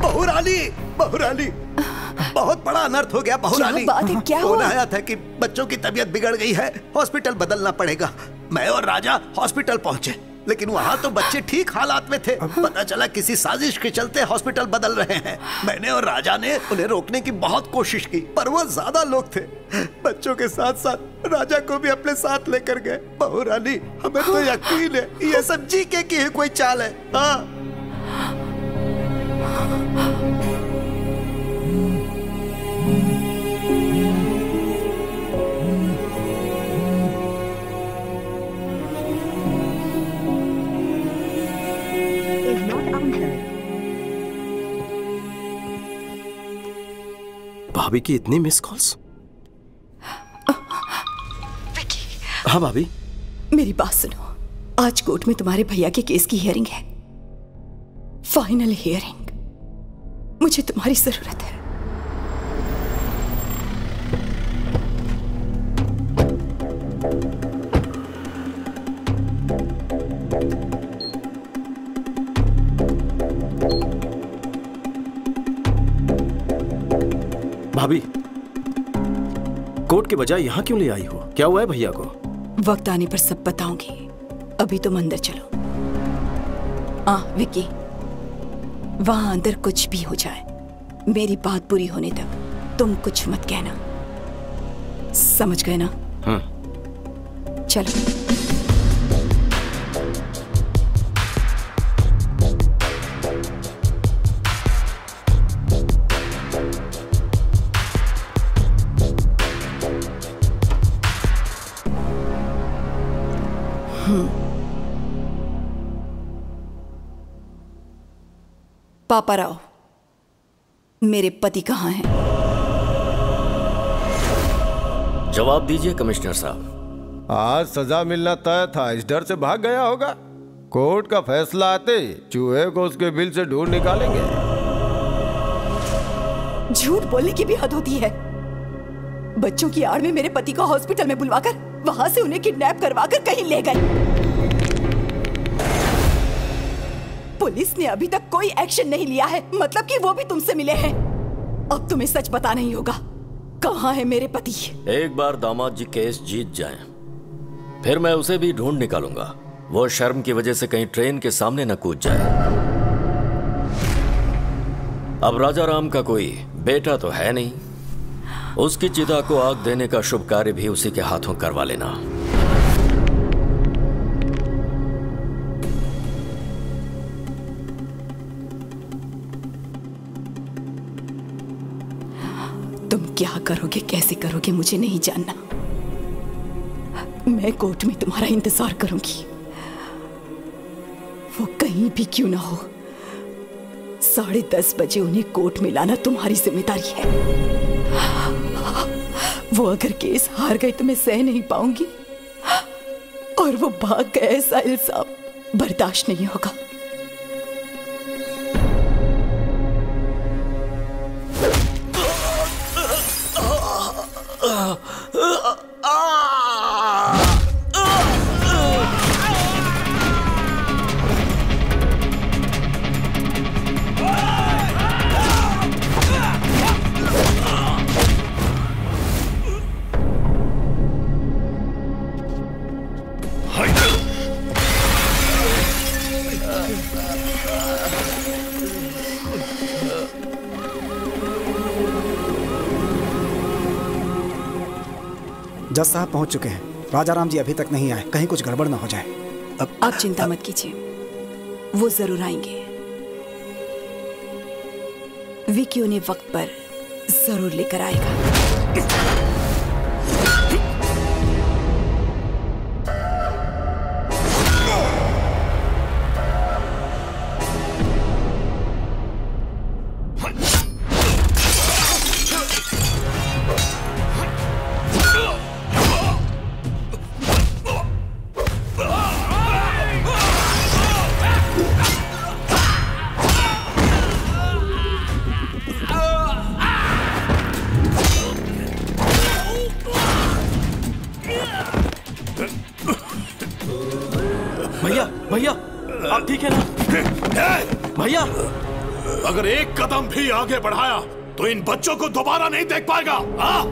बहुरानी, बहुरानी, बहुत बड़ा अनर्थ हो गया बहुरानी। क्या बात है, क्या हुआ? आया था कि बच्चों की तबीयत बिगड़ गई है, हॉस्पिटल बदलना पड़ेगा। मैं और राजा हॉस्पिटल पहुंचे, लेकिन वहाँ तो बच्चे ठीक हालात में थे। पता चला किसी साजिश के चलते हॉस्पिटल बदल रहे हैं। मैंने और राजा ने उन्हें रोकने की बहुत कोशिश की, पर वो ज्यादा लोग थे। बच्चों के साथ साथ राजा को भी अपने साथ लेकर गए। बहुरानी, हमें तो यकीन है ये सब जीके की ही कोई चाल है। हाँ, भाभी की इतनी मिस कॉल्स। हाँ भाभी, मेरी बात सुनो, आज कोर्ट में तुम्हारे भैया के केस की हियरिंग है, फाइनल हियरिंग। मुझे तुम्हारी जरूरत है। भाभी, कोर्ट के बजाय यहाँ क्यों ले आई हो? क्या हुआ है भैया को? वक्त आने पर सब बताऊंगी, अभी तुम अंदर चलो। विक्की, वहां अंदर कुछ भी हो जाए, मेरी बात पूरी होने तक तुम कुछ मत कहना, समझ गए ना? हाँ। चलो। पापा राव, मेरे पति कहाँ हैं? जवाब दीजिए कमिश्नर साहब। आज सजा मिलना तय था, इस डर से भाग गया होगा। कोर्ट का फैसला आते ही चूहे को उसके बिल से ढूंढ निकालेंगे। झूठ बोलने की भी हद होती है। बच्चों की आड़ में मेरे पति को हॉस्पिटल में बुलवाकर वहां से उन्हें किडनैप करवाकर कहीं ले गए। पुलिस ने अभी तक कोई एक्शन नहीं लिया है, मतलब कि वो भी तुमसे मिले हैं। अब तुम्हें सच बताना ही होगा, कहाँ है मेरे पति? एक बार दामाद जी केस जीत जाएं, फिर मैं उसे भी ढूंढ निकालूंगा। वो शर्म की वजह से कहीं ट्रेन के सामने न कूद जाए। अब राजा राम का कोई बेटा तो है नहीं, उसकी चिता को आग देने का शुभ कार्य भी उसी के हाथों करवा लेना। तुम क्या करोगे, कैसे करोगे, मुझे नहीं जानना। मैं कोर्ट में तुम्हारा इंतजार करूंगी, वो कहीं भी क्यों ना हो। 10:30 बजे उन्हें कोर्ट में लाना तुम्हारी जिम्मेदारी है। वो अगर केस हार गए तो मैं सह नहीं पाऊंगी, और वो भाग गए ऐसा इल्जाम बर्दाश्त नहीं होगा। जज साहब पहुंच चुके हैं। राजा राम जी अभी तक नहीं आए, कहीं कुछ गड़बड़ ना हो जाए। आप चिंता मत कीजिए, वो जरूर आएंगे। विकी उन्हें वक्त पर जरूर लेकर आएगा। भैया, भैया, आप ठीक है ना? भैया, अगर एक कदम भी आगे बढ़ाया तो इन बच्चों को दोबारा नहीं देख पाएगा। हाँ?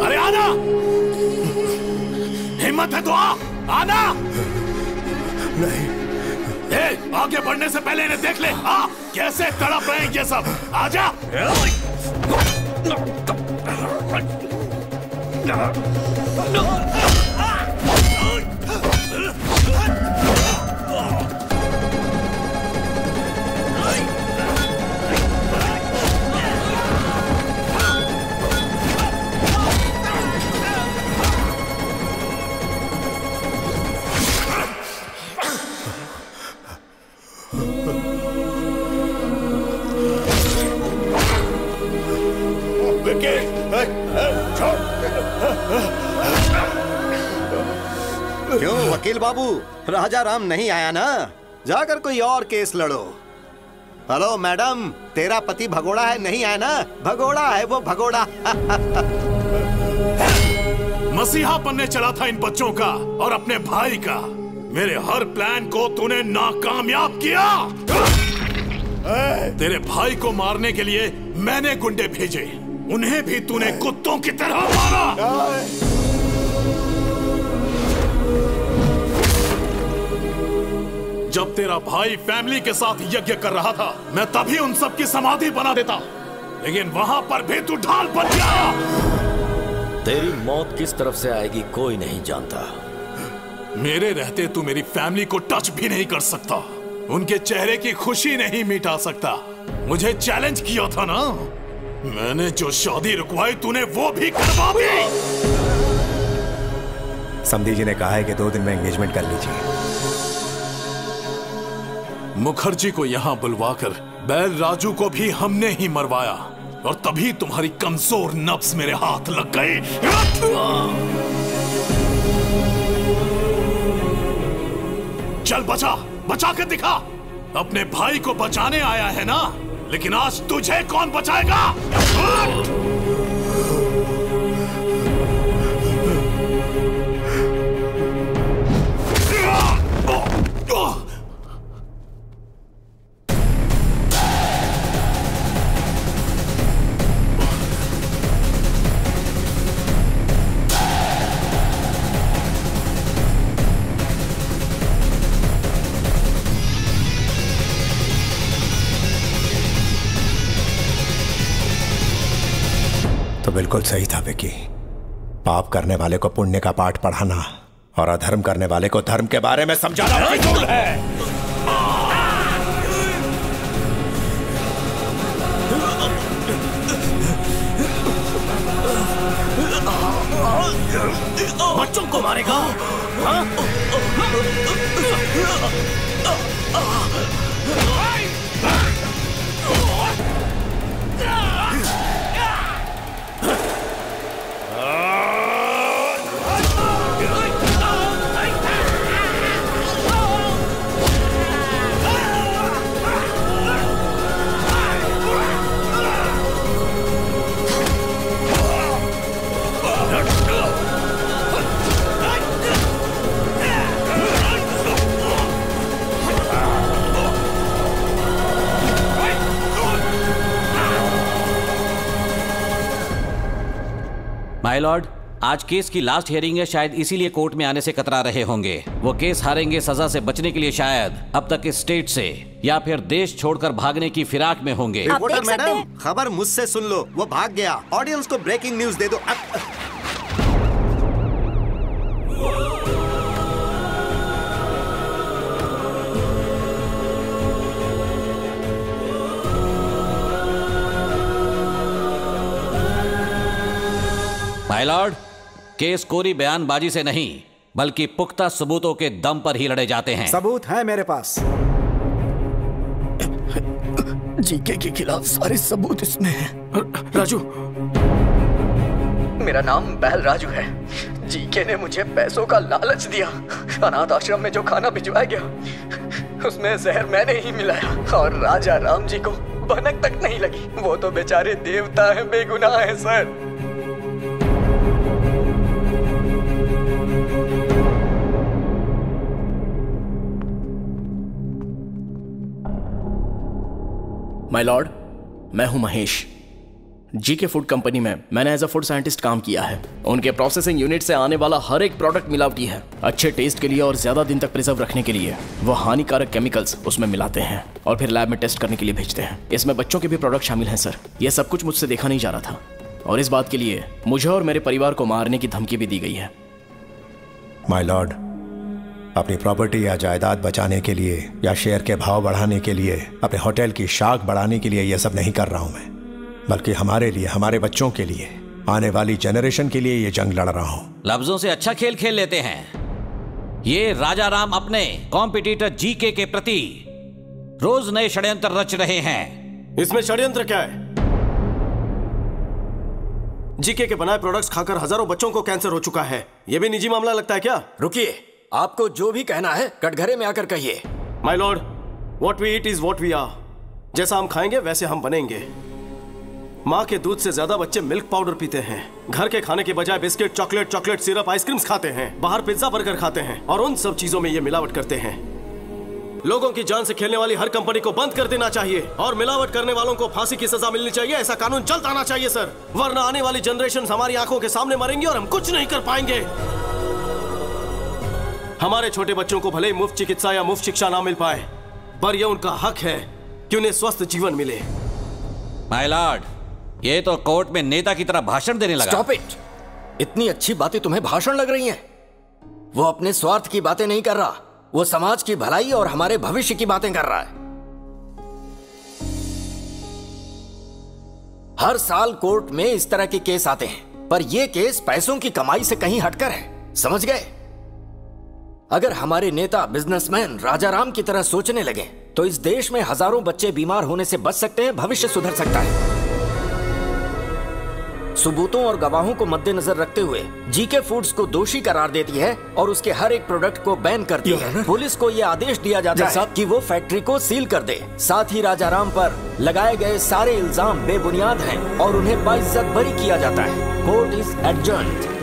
अरे आना, हिम्मत है तो आना। नहीं, आगे बढ़ने से पहले इन्हें देख ले। कैसे तड़प रहे हैं ये सब। आजा। क्यों वकील बाबू, राजा राम नहीं आया ना? जाकर कोई और केस लड़ो। हेलो मैडम, तेरा पति भगोड़ा है, नहीं आया ना? भगोड़ा है वो, भगोड़ा। मसीहा बनने चला था इन बच्चों का और अपने भाई का। मेरे हर प्लान को तूने नाकामयाब किया। तेरे भाई को मारने के लिए मैंने गुंडे भेजे, उन्हें भी तूने कुत्तों की तरह मारा। जब तेरा भाई फैमिली के साथ यज्ञ कर रहा था, मैं तभी उन सब की समाधि बना देता, लेकिन वहां पर भी तू ढाल बन गया। तेरी मौत किस तरफ से आएगी कोई नहीं जानता। मेरे रहते तू मेरी फैमिली को टच भी नहीं कर सकता, उनके चेहरे की खुशी नहीं मिटा सकता। मुझे चैलेंज किया था ना, मैंने जो शादी रुकवाई तूने वो भी करवा दी। समधी जी ने कहा है कि 2 दिन में एंगेजमेंट कर लीजिए। मुखर्जी को यहाँ बुलवाकर बैल राजू को भी हमने ही मरवाया, और तभी तुम्हारी कमजोर नब्ज मेरे हाथ लग गई। चल बचा, बचा के दिखा। अपने भाई को बचाने आया है ना, लेकिन आज तुझे कौन बचाएगा? तो बिल्कुल सही था विकी। पाप करने वाले को पुण्य का पाठ पढ़ाना और अधर्म करने वाले को धर्म के बारे में समझाना फिजूल है। बच्चों को मारेगा? हाँ? माय लॉर्ड, आज केस की लास्ट हियरिंग है, शायद इसीलिए कोर्ट में आने से कतरा रहे होंगे। वो केस हारेंगे सजा से बचने के लिए, शायद अब तक इस स्टेट से या फिर देश छोड़कर भागने की फिराक में होंगे। रिपोर्टर मैडम, खबर मुझसे सुन लो, वो भाग गया। ऑडियंस को ब्रेकिंग न्यूज दे दो। माय लॉर्ड, केस कोरी बयानबाजी से नहीं बल्कि पुख्ता सबूतों के दम पर ही लड़े जाते हैं। सबूत है मेरे पास। जीके के खिलाफ सारे सबूत इसमें हैं। राजू, मेरा नाम बैल राजू है। जीके ने मुझे पैसों का लालच दिया। अनाथ आश्रम में जो खाना भिजवाया गया उसमें जहर मैंने ही मिलाया, और राजा राम जी को भनक तक नहीं लगी। वो तो बेचारे देवता हैं, बेगुनाह हैं सर। माय लॉर्ड, मैं हूं महेश। जीके फूड कंपनी में मैंने एज अ फूड साइंटिस्ट काम किया है। उनके प्रोसेसिंग यूनिट से आने वाला हर एक प्रोडक्ट मिलावटी है। अच्छे टेस्ट के लिए और ज्यादा दिन तक प्रिजर्व रखने के लिए वो हानिकारक केमिकल्स उसमें मिलाते हैं और फिर लैब में टेस्ट करने के लिए भेजते हैं। इसमें बच्चों के भी प्रोडक्ट शामिल हैं सर। यह सब कुछ मुझसे देखा नहीं जा रहा था और इस बात के लिए मुझे और मेरे परिवार को मारने की धमकी भी दी गई है। माय लॉर्ड, अपनी प्रॉपर्टी या जायदाद बचाने के लिए या शेयर के भाव बढ़ाने के लिए, अपने होटल की शाख बढ़ाने के लिए यह सब नहीं कर रहा हूं मैं, बल्कि हमारे लिए, हमारे बच्चों के लिए, आने वाली जनरेशन के लिए ये जंग लड़ रहा हूं। लफ्जों से अच्छा खेल खेल लेते हैं। ये राजा राम अपने कॉम्पिटिटर जीके के प्रति रोज नए षड्यंत्र रच रहे हैं। इसमें षड्यंत्र क्या है? जीके के बनाए प्रोडक्ट्स खाकर हजारों बच्चों को कैंसर हो चुका है। यह भी निजी मामला लगता है क्या? रुकिए, आपको जो भी कहना है कटघरे में आकर कहिए। My lord, what we eat is what we are. जैसा हम खाएंगे वैसे हम बनेंगे। माँ के दूध से ज्यादा बच्चे मिल्क पाउडर पीते हैं। घर के खाने के बजाय बिस्किट, चॉकलेट सिरप, आइसक्रीम्स खाते हैं। बाहर पिज्जा बर्गर खाते हैं और उन सब चीजों में ये मिलावट करते हैं। लोगों की जान से खेलने वाली हर कंपनी को बंद कर देना चाहिए और मिलावट करने वालों को फांसी की सजा मिलनी चाहिए। ऐसा कानून जल्द आना चाहिए सर, वरना आने वाली जनरेशन हमारी आंखों के सामने मरेंगी और हम कुछ नहीं कर पाएंगे। हमारे छोटे बच्चों को भले ही मुफ्त चिकित्सा या मुफ्त शिक्षा ना मिल पाए, पर यह उनका हक है कि उन्हें स्वस्थ जीवन मिले। माय लॉर्ड, ये तो कोर्ट में नेता की तरह भाषण देने लगा। Stop it. इतनी अच्छी बातें तुम्हें भाषण लग रही हैं? वो अपने स्वार्थ की बातें नहीं कर रहा, वो समाज की भलाई और हमारे भविष्य की बातें कर रहा है। हर साल कोर्ट में इस तरह के केस आते हैं, पर यह केस पैसों की कमाई से कहीं हटकर है, समझ गए? अगर हमारे नेता बिजनेसमैन राजा राम की तरह सोचने लगे तो इस देश में हजारों बच्चे बीमार होने से बच सकते हैं, भविष्य सुधर सकता है। सबूतों और गवाहों को मद्देनजर रखते हुए जीके फूड्स को दोषी करार देती है और उसके हर एक प्रोडक्ट को बैन करती है। पुलिस को यह आदेश दिया जाता है कि वो फैक्ट्री को सील कर दे। साथ ही राजा राम पर लगाए गए सारे इल्जाम बेबुनियाद हैं और उन्हें बाइज्जत बरी किया जाता है। Court is adjourned.